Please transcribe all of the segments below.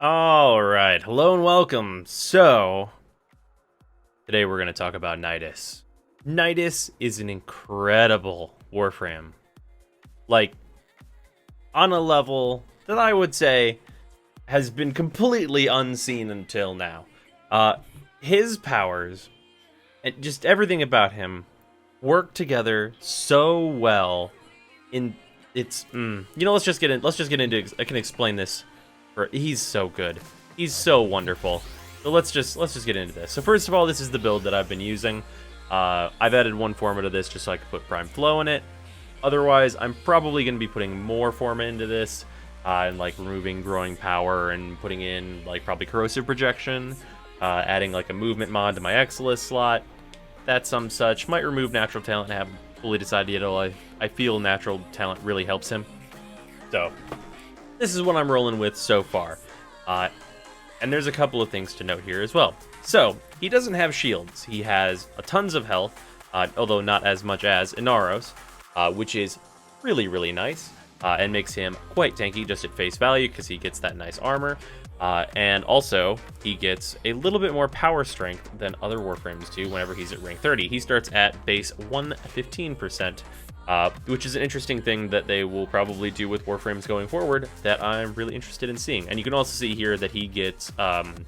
Alright, hello and welcome. So, today we're going to talk about Nidus. Nidus is an incredible Warframe. Like, on a level that I would say has been completely unseen until now. His powers, and just everything about him, work together so well in... let's just get into... I can explain this. He's so good. He's so wonderful. So let's just get into this. So first of all, this is the build that I've been using. I've added one forma to this just so I can put Prime Flow in it. Otherwise, I'm probably going to be putting more forma into this, and like removing Growing Power and putting in like probably Corrosive Projection, adding like a movement mod to my Exilus slot. That's some such. Might remove Natural Talent. I haven't fully decided yet. Although I feel Natural Talent really helps him. So this is what I'm rolling with so far. And there's a couple of things to note here as well. So, he doesn't have shields. He has tons of health, although not as much as Inaros, which is really, really nice, and makes him quite tanky just at face value because he gets that nice armor. And also, he gets a little bit more power strength than other Warframes do whenever he's at rank 30. He starts at base 115%, which is an interesting thing that they will probably do with Warframes going forward that I'm really interested in seeing. And you can also see here that he gets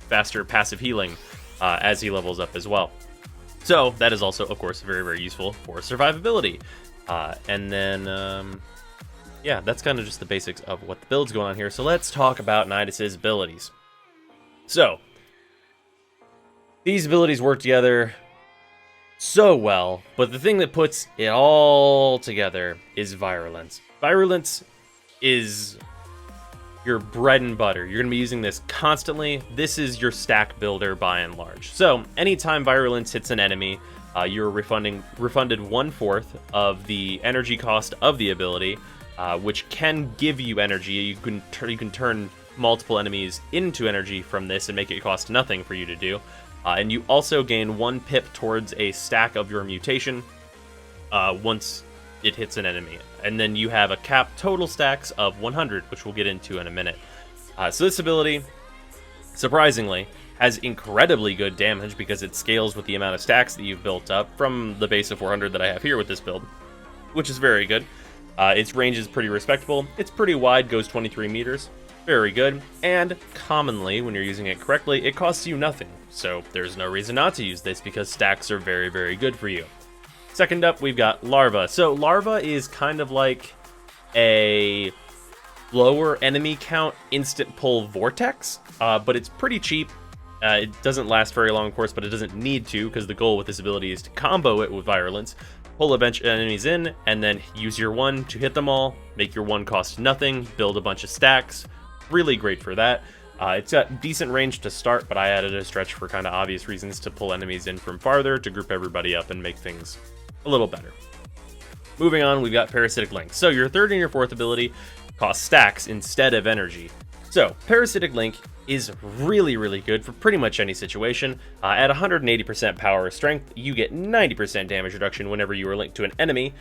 faster passive healing as he levels up as well. So that is also, of course, very, very useful for survivability. And then, yeah, that's kind of just the basics of what the build's going on here. So let's talk about Nidus's abilities. So, these abilities work together so well, but the thing that puts it all together is Virulence. Virulence is your bread and butter. You're going to be using this constantly. This is your stack builder by and large. So anytime Virulence hits an enemy, you're refunded 1/4 of the energy cost of the ability, which can give you energy. You can turn multiple enemies into energy from this and make it cost nothing for you to do. And you also gain 1 pip towards a stack of your mutation once it hits an enemy. And then you have a cap total stacks of 100, which we'll get into in a minute. So this ability, surprisingly, has incredibly good damage because it scales with the amount of stacks that you've built up from the base of 400 that I have here with this build, which is very good. Its range is pretty respectable. It's pretty wide, goes 23 meters. Very good, and commonly, when you're using it correctly, it costs you nothing, so there's no reason not to use this because stacks are very, very good for you. Second up, we've got Larva. So Larva is kind of like a lower enemy count instant pull vortex, but it's pretty cheap. It doesn't last very long, of course, but it doesn't need to, because the goal with this ability is to combo it with Virulence, pull a bunch of enemies in, and then use your 1 to hit them all, make your 1 cost nothing, build a bunch of stacks. Really great for that. It's got decent range to start, but I added a stretch for kind of obvious reasons to pull enemies in from farther, to group everybody up and make things a little better. Moving on, we've got Parasitic Link. So your 3rd and your 4th ability cost stacks instead of energy. So Parasitic Link is really, really good for pretty much any situation. At 180% power or strength, you get 90% damage reduction whenever you are linked to an enemy,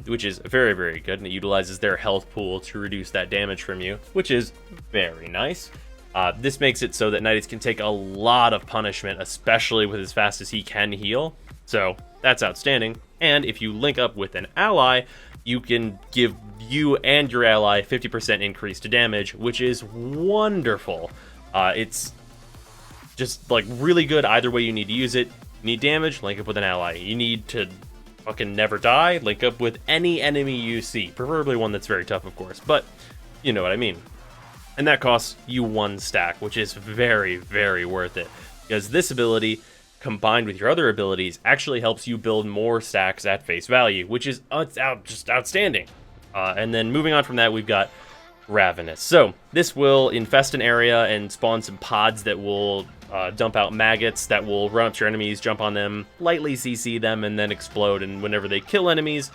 which is very, very good, and it utilizes their health pool to reduce that damage from you, which is very nice. This makes it so that Nidus can take a lot of punishment, especially with as fast as he can heal, so that's outstanding. And if you link up with an ally, you can give you and your ally 50% increase to damage, which is wonderful. It's just like really good either way you need to use it. You need damage, link up with an ally. You need to fucking never die, link up with any enemy you see. Preferably one that's very tough, of course, but you know what I mean. And that costs you 1 stack, which is very, very worth it. Because this ability, combined with your other abilities, actually helps you build more stacks at face value, which is just outstanding. And then moving on from that, we've got Ravenous. So this will infest an area and spawn some pods that will dump out maggots that will run up to your enemies, jump on them, lightly CC them, and then explode. And whenever they kill enemies,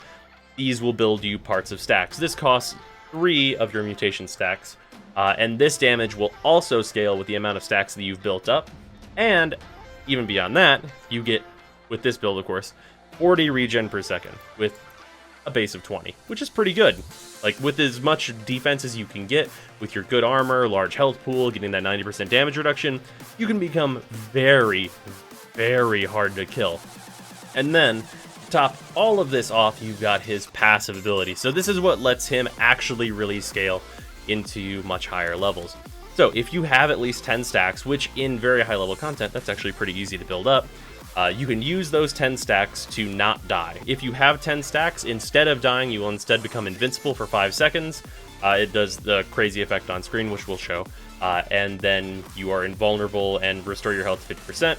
these will build you parts of stacks. This costs 3 of your mutation stacks, and this damage will also scale with the amount of stacks that you've built up. And even beyond that, you get, with this build of course, 40 regen per second, with a base of 20, which is pretty good. Like, with as much defense as you can get, with your good armor, large health pool, getting that 90% damage reduction, you can become very, very hard to kill. And then, to top all of this off, you've got his passive ability. So this is what lets him actually really scale into much higher levels. So if you have at least 10 stacks, which in very high level content, that's actually pretty easy to build up, you can use those 10 stacks to not die. If you have 10 stacks, instead of dying, you will instead become invincible for 5 seconds. It does the crazy effect on screen, which we'll show. And then you are invulnerable and restore your health to 50%.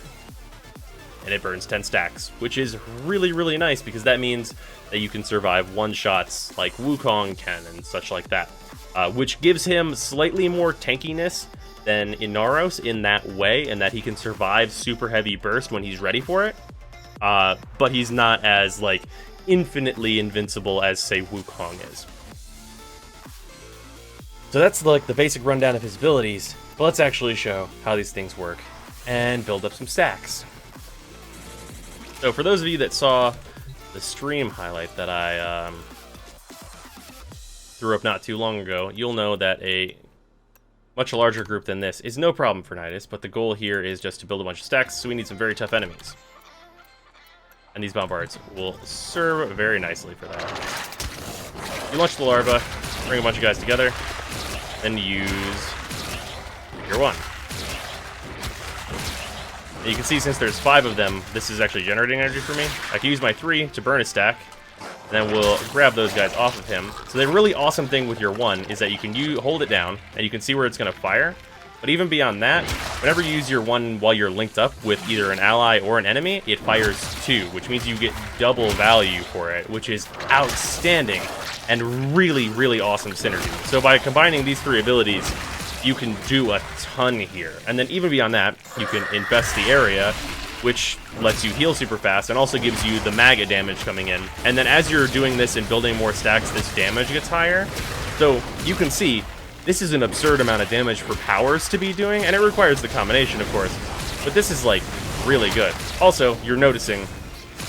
And it burns 10 stacks, which is really, really nice because that means that you can survive one-shots like Wukong can and such like that. Which gives him slightly more tankiness than Inaros in that way, and that he can survive super heavy burst when he's ready for it. But he's not as, like, infinitely invincible as, say, Wukong is. So that's, like, the basic rundown of his abilities, but let's actually show how these things work and build up some stacks. So for those of you that saw the stream highlight that I threw up not too long ago, you'll know that a much larger group than this is no problem for Nidus, but the goal here is just to build a bunch of stacks, so we need some very tough enemies. And these bombards will serve very nicely for that. You launch the larva, bring a bunch of guys together, then use your one. And you can see since there's 5 of them, this is actually generating energy for me. I can use my 3 to burn a stack, and then we'll grab those guys off of him. So the really awesome thing with your 1 is that you can hold it down, and you can see where it's going to fire. But even beyond that, whenever you use your 1 while you're linked up with either an ally or an enemy, it fires 2, which means you get double value for it, which is outstanding and really, really awesome synergy. So by combining these 3 abilities, you can do a ton here. And then even beyond that, you can infest the area, which lets you heal super fast and also gives you the maggot damage coming in. And then as you're doing this and building more stacks, this damage gets higher. So you can see, this is an absurd amount of damage for powers to be doing, and it requires the combination, of course. But this is, like, really good. Also, you're noticing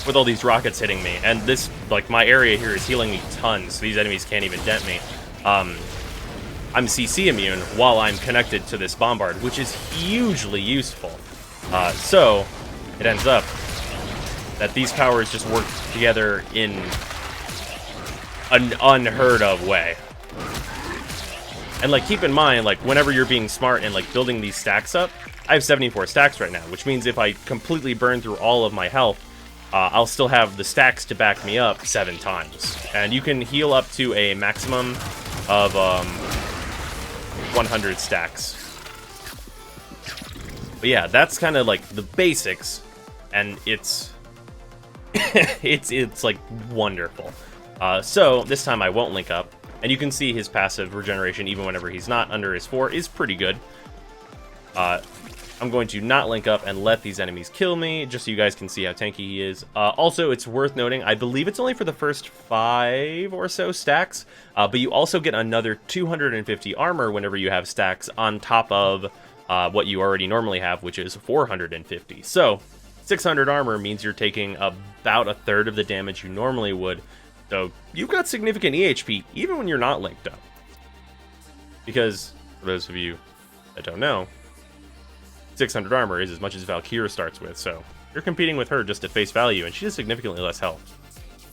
with all these rockets hitting me, and this, like, my area here is healing me tons, so these enemies can't even dent me. I'm CC immune while I'm connected to this bombard, which is hugely useful. So it ends up that these powers just work together in an unheard of way. And, like, keep in mind, like, whenever you're being smart and, like, building these stacks up, I have 74 stacks right now, which means if I completely burn through all of my health, I'll still have the stacks to back me up 7 times. And you can heal up to a maximum of 100 stacks. But yeah, that's kind of like the basics, and it's it's like wonderful. So this time I won't link up, and you can see his passive regeneration even whenever he's not under his 4 is pretty good. I'm going to not link up and let these enemies kill me, just so you guys can see how tanky he is. Also, it's worth noting, I believe it's only for the first 5 or so stacks, but you also get another 250 armor whenever you have stacks on top of what you already normally have, which is 450. So, 600 armor means you're taking about a third of the damage you normally would. So, you've got significant EHP, even when you're not linked up. Because, for those of you that don't know, 600 armor is as much as Valkyrie starts with, so you're competing with her just at face value, and she has significantly less health.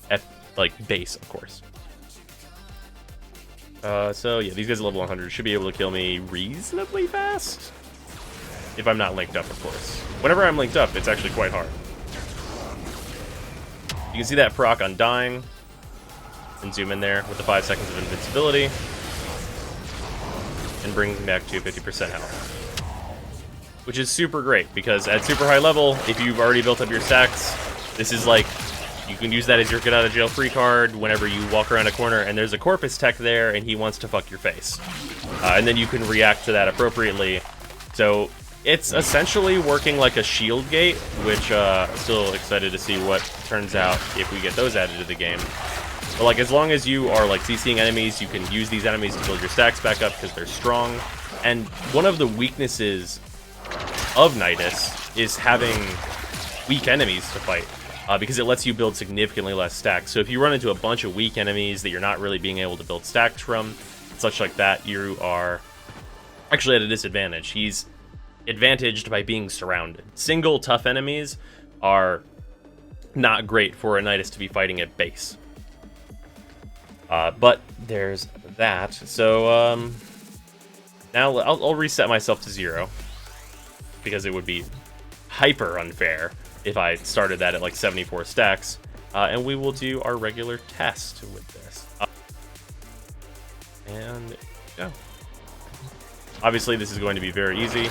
At, like, base, of course. So, yeah, these guys at level 100 should be able to kill me reasonably fast. If I'm not linked up, of course. Whenever I'm linked up, it's actually quite hard. You can see that proc on dying. And zoom in there with the 5 seconds of invincibility. And brings me back to 50% health. Which is super great, because at super high level, if you've already built up your stacks, this is like, you can use that as your get out of jail free card whenever you walk around a corner and there's a Corpus tech there and he wants to fuck your face. And then you can react to that appropriately. So it's essentially working like a shield gate, which still excited to see what turns out if we get those added to the game. But like, as long as you are like CCing enemies, you can use these enemies to build your stacks back up because they're strong. And one of the weaknesses of Nidus is having weak enemies to fight. because it lets you build significantly less stacks. So if you run into a bunch of weak enemies that you're not really being able to build stacks from, such like that, you are actually at a disadvantage. He's advantaged by being surrounded. Single tough enemies are not great for a Nidus to be fighting at base. But there's that. So now I'll reset myself to 0, because it would be hyper unfair if I started that at like 74 stacks. And we will do our regular test with this. And go. Obviously, this is going to be very easy.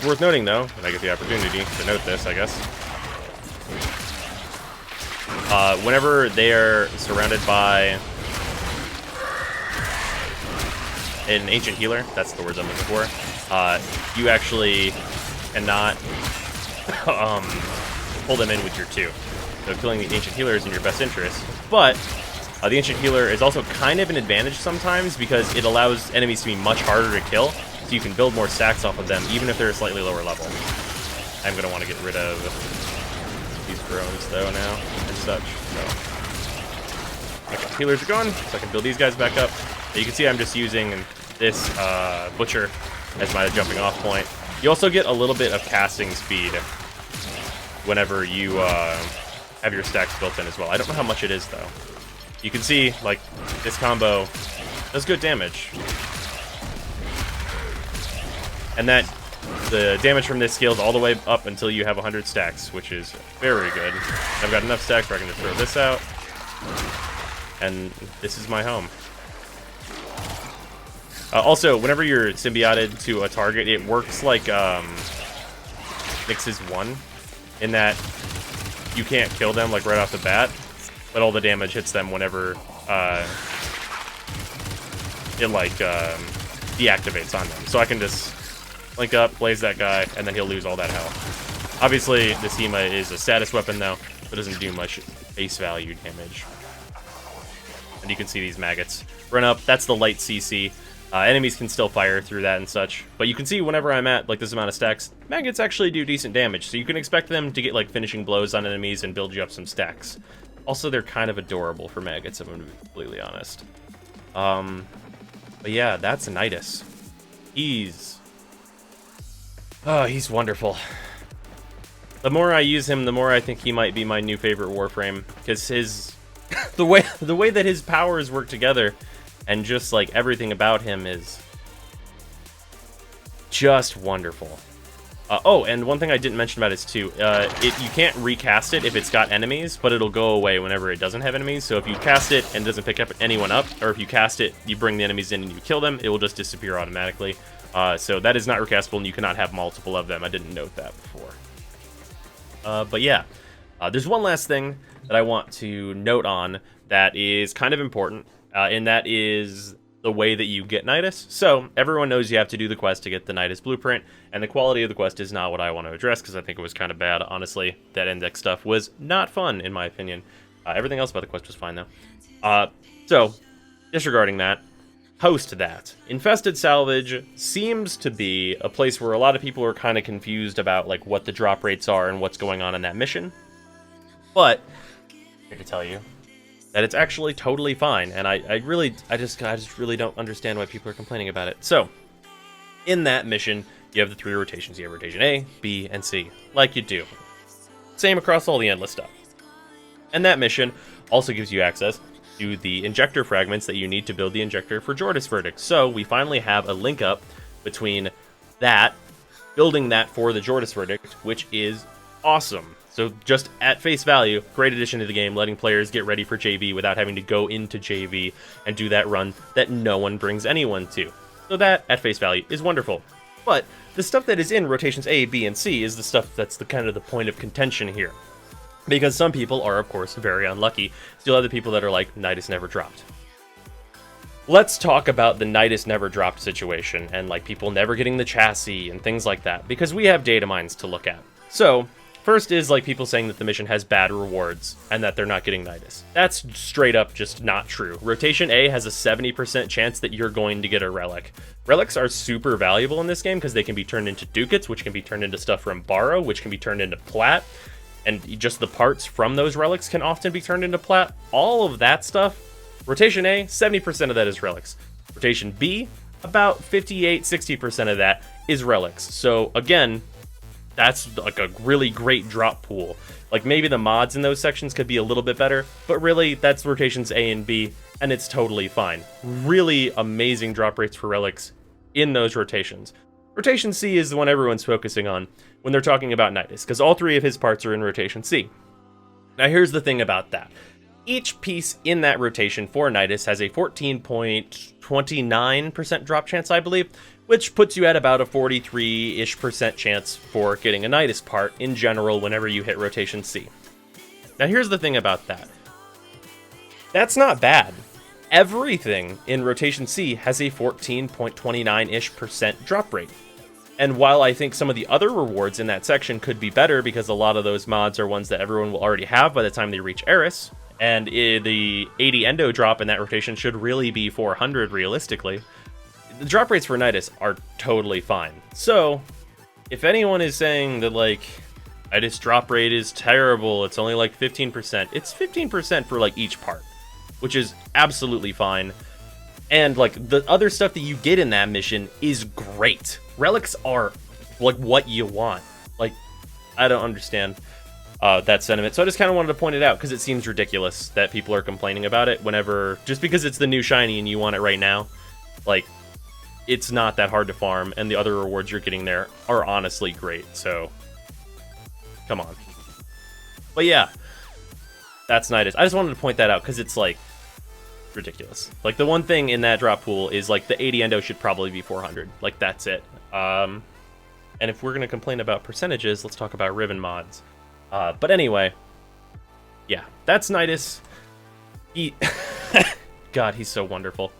Worth noting, though, and I get the opportunity to note this, I guess. Whenever they are surrounded by an ancient healer, that's the words I'm looking for, you actually cannot pull them in with your 2. So killing the ancient healer is in your best interest. But the ancient healer is also kind of an advantage sometimes because it allows enemies to be much harder to kill, so you can build more stacks off of them even if they're a slightly lower level. I'm going to want to get rid of these drones though now and such. So okay, healers are gone, so I can build these guys back up. You can see I'm just using this butcher as my jumping off point. You also get a little bit of casting speed whenever you have your stacks built in as well. I don't know how much it is though. You can see, like, this combo does good damage. And that the damage from this scales all the way up until you have 100 stacks, which is very good. I've got enough stacks where I can just throw this out. And this is my home. Also, whenever you're symbioted to a target, it works like Nyx's 1, in that you can't kill them like right off the bat, but all the damage hits them whenever it like deactivates on them. So I can just link up, blaze that guy, and then he'll lose all that health. Obviously, the Sema is a status weapon though, so it doesn't do much face value damage. And you can see these maggots run up. That's the light CC. Enemies can still fire through that and such, but you can see whenever I'm at like this amount of stacks, maggots actually do decent damage, so you can expect them to get like finishing blows on enemies and build you up some stacks. Also, they're kind of adorable for maggots, I'm going to be completely honest. But yeah, that's Nidus. He's wonderful. The more I use him, the more I think he might be my new favorite Warframe, because his the way that his powers work together and just like everything about him is just wonderful. Oh, and one thing I didn't mention about it too, you can't recast it if it's got enemies, but it'll go away whenever it doesn't have enemies. So if you cast it and it doesn't pick up anyone up, or if you cast it, you bring the enemies in and you kill them, it will just disappear automatically. So that is not recastable, and you cannot have multiple of them. I didn't note that before. But yeah, there's one last thing that I want to note on that is kind of important, and that is the way that you get Nidus. So everyone knows you have to do the quest to get the Nidus blueprint, and the quality of the quest is not what I want to address because I think it was kind of bad. Honestly, that index stuff was not fun in my opinion. Everything else about the quest was fine though. So disregarding that, post that, Infested Salvage seems to be a place where a lot of people are kind of confused about like what the drop rates are and what's going on in that mission. But I'm here to tell you that it's actually totally fine, and I just really don't understand why people are complaining about it. So, in that mission, you have the 3 rotations. You have rotation A, B, and C, like you do. Same across all the endless stuff. And that mission also gives you access to the injector fragments that you need to build the injector for Jordas Verdict. So, we finally have a link up between that, building that for the Jordas Verdict, which is awesome. So just at face value, great addition to the game, letting players get ready for JV without having to go into JV and do that run that no one brings anyone to. So that, at face value, is wonderful. But the stuff that is in rotations A, B, and C is the stuff that's the kind of the point of contention here. Because some people are, of course, very unlucky. Still have the people that are like, Nidus never dropped. Let's talk about the Nidus never dropped situation, and like people never getting the chassis and things like that, because we have data mines to look at. So, first is like people saying that the mission has bad rewards and that they're not getting Nidus. That's straight up just not true. Rotation A has a 70% chance that you're going to get a relic. Relics are super valuable in this game because they can be turned into ducats, which can be turned into stuff from Borrow, which can be turned into plat. and just the parts from those relics can often be turned into plat. All of that stuff, rotation A, 70% of that is relics. Rotation B, about 58-60% of that is relics. So again, that's like a really great drop pool. Like maybe the mods in those sections could be a little bit better, but really that's rotations A and B, and it's totally fine. Really amazing drop rates for relics in those rotations. Rotation C is the one everyone's focusing on when they're talking about Nidus, because all three of his parts are in rotation C. Now here's the thing about that. Each piece in that rotation for Nidus has a 14.29% drop chance, I believe, which puts you at about a 43-ish% chance for getting a Nidus part in general whenever you hit rotation C. Now here's the thing about that. That's not bad. Everything in rotation C has a 14.29-ish% drop rate. And while I think some of the other rewards in that section could be better because a lot of those mods are ones that everyone will already have by the time they reach Eris, and the 80 endo drop in that rotation should really be 400 realistically, the drop rates for Nidus are totally fine. So, if anyone is saying that, like, Nidus drop rate is terrible, it's only like 15%, it's 15% for, like, each part, which is absolutely fine. And, like, the other stuff that you get in that mission is great. Relics are, like, what you want. Like, I don't understand that sentiment. So I just kind of wanted to point it out because it seems ridiculous that people are complaining about it whenever, just because it's the new shiny and you want it right now. Like, it's not that hard to farm, and the other rewards you're getting there are honestly great. So, come on. But yeah, that's Nidus. I just wanted to point that out because it's, like, ridiculous. Like, the one thing in that drop pool is, like, the 80 endo should probably be 400. Like, that's it. And if we're going to complain about percentages, let's talk about ribbon mods. But anyway, yeah, that's Nidus. God, he's so wonderful.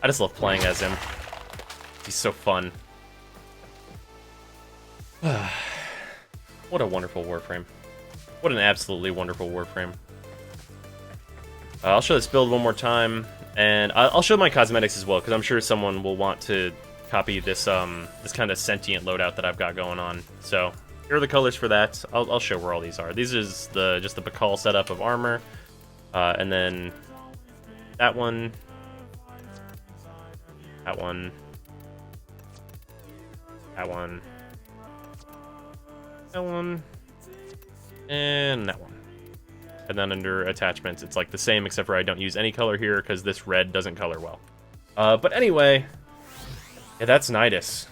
I just love playing as him. He's so fun. What a wonderful Warframe. What an absolutely wonderful Warframe. I'll show this build one more time, and I'll show my cosmetics as well, because I'm sure someone will want to copy this this kind of sentient loadout that I've got going on. So here are the colors for that. I'll show where all these are. These is just the Bakal setup of armor, and then that one, that one, that one, that one, and that one. And then under attachments, it's like the same, except for I don't use any color here because this red doesn't color well. But anyway, yeah, that's Nidus.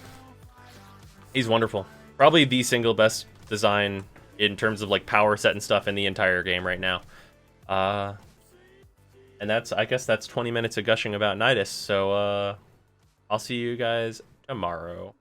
He's wonderful. Probably the single best design in terms of, like, power set and stuff in the entire game right now. And I guess that's 20 minutes of gushing about Nidus. So I'll see you guys tomorrow.